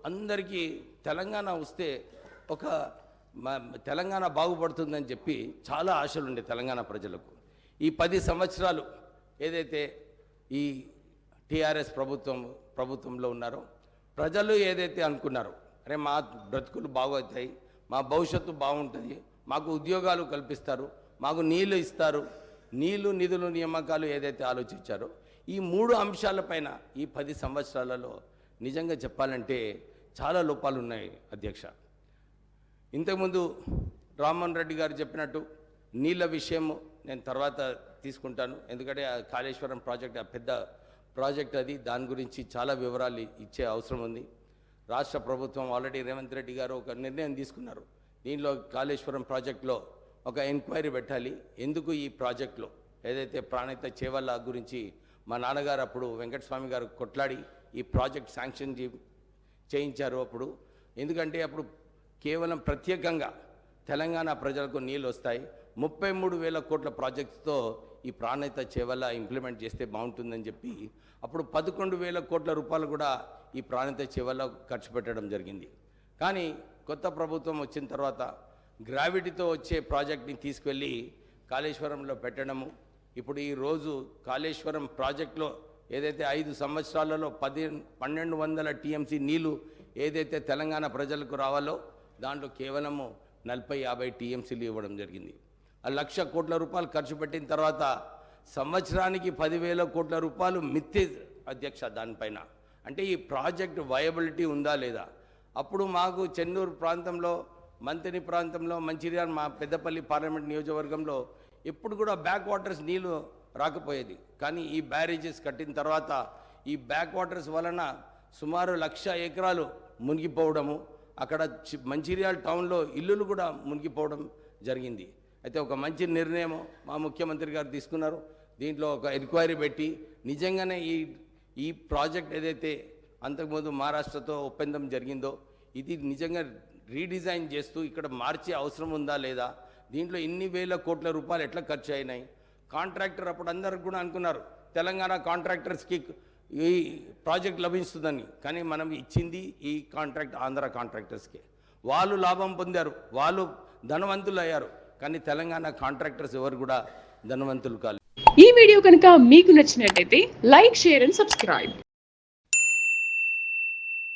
అందరికీ తెలంగాణ వస్తే ఒక తెలంగాణ బాగుపడుతుందని చెప్పి చాలా ఆశలు ఉండే తెలంగాణ ప్రజలకు. ఈ 10 సంవత్సరాలు ఏదైతే ఈ టీఆర్ఎస్ ప్రభుత్వంలో ఉన్నారో ప్రజలు ఏదైతే అనుకున్నారో, అరే మా బ్రతుకులు బాగవుతాయి, మా భవిష్యత్తు బాగుంటుంది, మాకు ఉద్యోగాలు కల్పిస్తారు, మాకు నీళ్లు ఇస్తారు, నీళ్లు నిధులు నియామకాలు ఏదైతే ఆలోచించారో ఈ 3 అంశాలపైన ఈ 10 సంవత్సరాలలో నిజంగా చెప్పాలంటే చాలా లోపాలు ఉన్నాయి అధ్యక్ష. ఇంతకుముందు రామ్మోహన్ రెడ్డి గారు చెప్పినట్టు నీళ్ళ విషయం నేను తర్వాత తీసుకుంటాను, ఎందుకంటే ఆ కాళేశ్వరం ప్రాజెక్ట్ ఆ పెద్ద ప్రాజెక్ట్ అది, దాని గురించి చాలా వివరాలు ఇచ్చే అవసరం ఉంది. రాష్ట్ర ప్రభుత్వం ఆల్రెడీ రేవంత్ రెడ్డి గారు ఒక నిర్ణయం తీసుకున్నారు, దీనిలో కాళేశ్వరం ప్రాజెక్టులో ఒక ఎంక్వైరీ పెట్టాలి. ఎందుకు ఈ ప్రాజెక్టులో ఏదైతే ప్రాణహిత చేవల్ల గురించి మా నాన్నగారు అప్పుడు వెంకటస్వామి గారు కొట్లాడి ఈ ప్రాజెక్ట్ శాంక్షన్ చేయించారు అప్పుడు. ఎందుకంటే అప్పుడు కేవలం ప్రత్యేకంగా తెలంగాణ ప్రజలకు నీళ్ళు వస్తాయి, 33,000 కోట్ల ప్రాజెక్టుతో ఈ ప్రాణహిత చేవల్ల ఇంప్లిమెంట్ చేస్తే బాగుంటుందని చెప్పి అప్పుడు 11,000 కోట్ల రూపాయలు కూడా ఈ ప్రాణహిత చేవల్ల ఖర్చు పెట్టడం జరిగింది. కానీ కొత్త ప్రభుత్వం వచ్చిన తర్వాత గ్రావిటీతో వచ్చే ప్రాజెక్ట్ని తీసుకెళ్ళి కాళేశ్వరంలో పెట్టడము. ఇప్పుడు ఈరోజు కాళేశ్వరం ప్రాజెక్టులో ఏదైతే 5 సంవత్సరాలలో 1,200 టీఎంసీ నీళ్ళు ఏదైతే తెలంగాణ ప్రజలకు రావాలో దాంట్లో కేవలము 40-50 టీఎంసీలు ఇవ్వడం జరిగింది. 1,00,000 కోట్ల రూపాయలు ఖర్చు పెట్టిన తర్వాత సంవత్సరానికి 10,000 కోట్ల రూపాయలు మిత్తే అధ్యక్ష దానిపైన. అంటే ఈ ప్రాజెక్ట్ వయబిలిటీ ఉందా లేదా? అప్పుడు మాకు చెన్నూరు ప్రాంతంలో, మంతిని ప్రాంతంలో, మంచిర్యాల మా పెద్దపల్లి పార్లమెంట్ నియోజకవర్గంలో ఎప్పుడు కూడా బ్యాక్ వాటర్స్ నీళ్ళు రాకపోయేది. కానీ ఈ బ్యారేజెస్ కట్టిన తర్వాత ఈ బ్యాక్ వాటర్స్ వలన సుమారు 1,00,000 ఎకరాలు మునిగిపోవడము, అక్కడ మంచిర్యాల టౌన్లో ఇల్లులు కూడా మునిగిపోవడం జరిగింది. అయితే ఒక మంచి నిర్ణయం మా ముఖ్యమంత్రి గారు తీసుకున్నారు. దీంట్లో ఒక ఎంక్వైరీ పెట్టి నిజంగానే ఈ ప్రాజెక్ట్ ఏదైతే అంతకుముందు మహారాష్ట్రతో ఒప్పందం జరిగిందో ఇది నిజంగా రీడిజైన్ చేస్తూ ఇక్కడ మార్చే అవసరం ఉందా లేదా, దీంట్లో ఇన్ని వేల కోట్ల రూపాయలు ఎట్లా ఖర్చు అయినాయి. కాంట్రాక్టర్ అప్పుడు అందరూ కూడా అనుకున్నారు తెలంగాణ కాంట్రాక్టర్స్కి ఈ ప్రాజెక్ట్ లభిస్తుందని, కానీ మనం ఇచ్చింది ఈ కాంట్రాక్ట్ ఆంధ్ర కాంట్రాక్టర్స్కి. వాళ్ళు లాభం పొందారు, వాళ్ళు ధనవంతులు అయ్యారు, కానీ తెలంగాణ కాంట్రాక్టర్స్ ఎవరు కూడా ధనవంతులు కాలేదు. ఈ వీడియో కనుక మీకు నచ్చినట్లయితే లైక్, షేర్ అండ్ సబ్స్క్రైబ్.